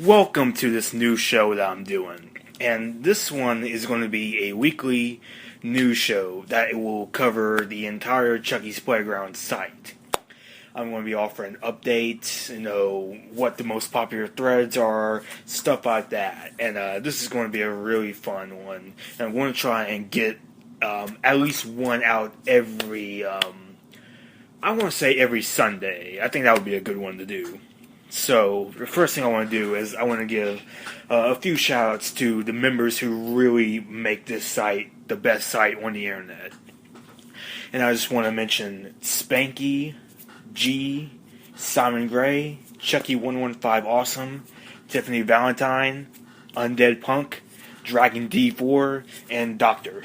Welcome to this new show that I'm doing. And this one is going to be a weekly news show that will cover the entire Chucky's Playground site. I'm going to be offering updates, what the most popular threads are, stuff like that. And this is going to be a really fun one. And I'm going to try and get at least one out every, I want to say every Sunday. I think that would be a good one to do. So, the first thing I want to do is I want to give a few shout-outs to the members who really make this site the best site on the internet. And I just want to mention Spanky, G, Simon Gray, Chucky115 Awesome, Tiffany Valentine, Undead Punk, Dragon D4, and Doctor.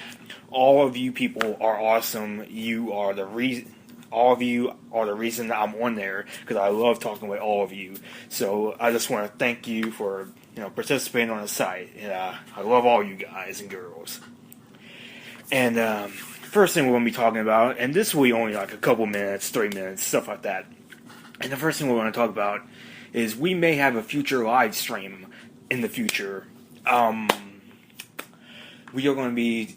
All of you people are awesome. You are the reason. All of you are the reason that I'm on there, because I love talking with all of you. So I just want to thank you for participating on the site. And I love all you guys and girls. And first thing we're going to be talking about, and this will be only like a couple minutes, 3 minutes, stuff like that. And the first thing we're going to talk about is we may have a future live stream in the future. We are going to be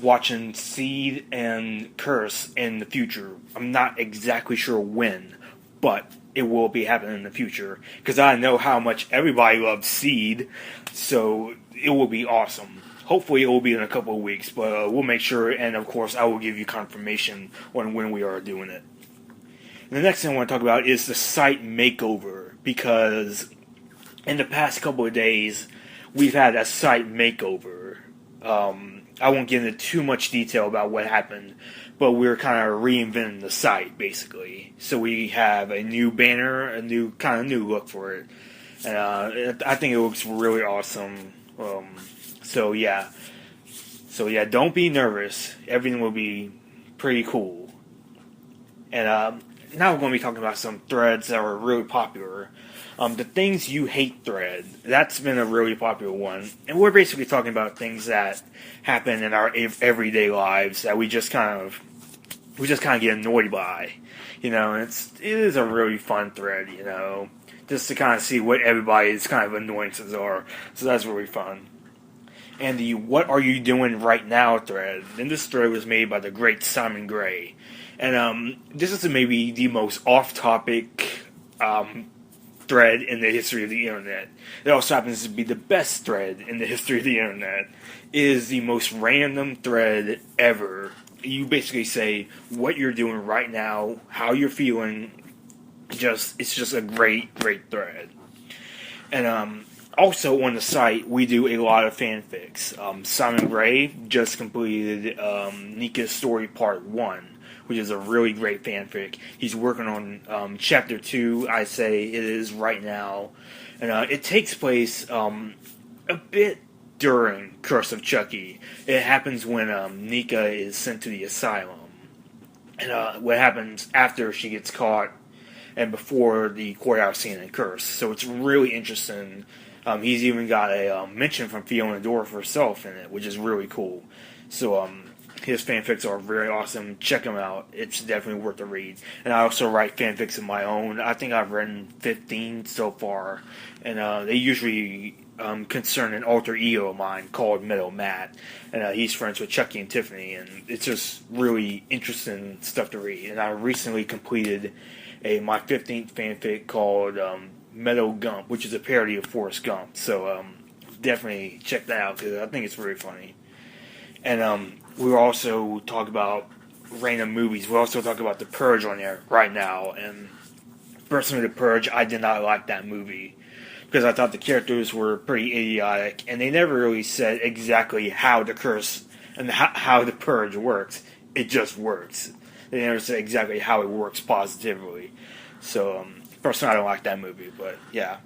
watching Seed and Curse in the future. I'm not exactly sure when, but it will be happening in the future, because I know how much everybody loves Seed, so it will be awesome. Hopefully it will be in a couple of weeks, but we'll make sure, and of course I will give you confirmation on when we are doing it. And the next thing I want to talk about is the site makeover, because in the past couple of days we've had a site makeover. I won't get into too much detail about what happened, but we're kind of reinventing the site, basically. So we have a new banner, a new look for it, and I think it looks really awesome. So yeah, don't be nervous. Everything will be pretty cool. And now we're going to be talking about some threads that are really popular. The things you hate thread, that's been a really popular one. And we're basically talking about things that happen in our everyday lives that we just kind of get annoyed by. And it is a really fun thread, just to kind of see what everybody's kind of annoyances are. So that's really fun. And the "What Are You Doing Right Now" thread, and this thread was made by the great Simon Gray. And this is maybe the most off-topic thread in the history of the internet. It also happens to be the best thread in the history of the internet. It is the most random thread ever. You basically say what you're doing right now, how you're feeling. It's just a great thread. And also on the site, we do a lot of fanfics. Simon Gray just completed Nika's Story Part 1, which is a really great fanfic. He's working on Chapter 2, I say it is right now. And it takes place a bit during Curse of Chucky. It happens when Nika is sent to the asylum. And what happens after she gets caught and before the courthouse scene in Curse. So it's really interesting. He's even got a mention from Fiona Dorff herself in it, which is really cool. So his fanfics are very awesome. Check them out. It's definitely worth a read. And I also write fanfics of my own. I think I've written 15 so far. And they usually concern an alter ego of mine called Meadow Matt. And he's friends with Chucky and Tiffany. And it's just really interesting stuff to read. And I recently completed my 15th fanfic called Meadow Gump, which is a parody of Forrest Gump. So definitely check that out, because I think it's really funny. And we also talk about random movies. We also talk about The Purge on there right now. And personally, The Purge, I did not like that movie, because I thought the characters were pretty idiotic, and they never really said exactly how the curse and how the Purge works. It just works. They never said exactly how it works positively. So personally, I don't like that movie, but yeah.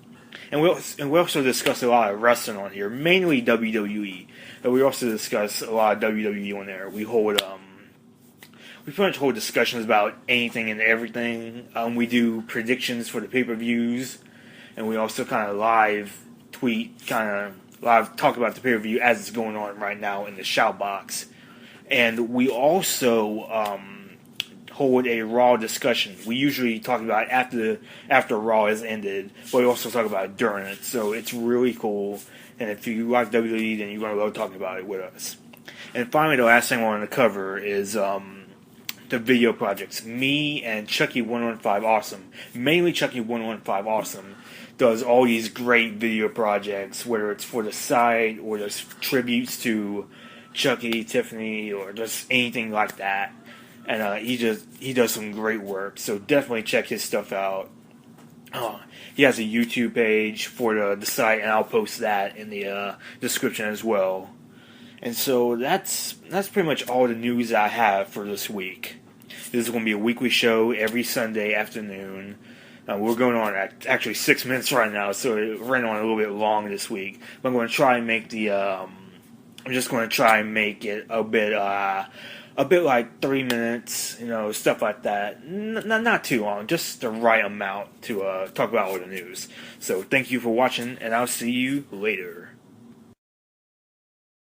And we also discuss a lot of wrestling on here, mainly WWE. But we also discuss a lot of WWE on there. We pretty much hold discussions about anything and everything. We do predictions for the pay-per-views, and we also kind of live tweet, live talk about the pay-per-view as it's going on right now in the shout box. And we also hold a Raw discussion. We usually talk about it after Raw has ended, but we also talk about it during it. So it's really cool. And if you like WWE, then you're going to love talking about it with us. And finally, the last thing I wanted to cover is the video projects. Me and Chucky 115 Awesome, mainly Chucky 115 Awesome, does all these great video projects, whether it's for the site or just tributes to Chucky, Tiffany, or just anything like that. And he does some great work. So definitely check his stuff out. He has a YouTube page for the site, and I'll post that in the description as well. And so that's pretty much all the news I have for this week. This is going to be a weekly show every Sunday afternoon. We're going on at actually 6 minutes right now, so it ran on a little bit long this week. But I'm going to try and make I'm just going to try and make it a bit like 3 minutes, stuff like that. Not too long, just the right amount to talk about all the news. So thank you for watching, and I'll see you later.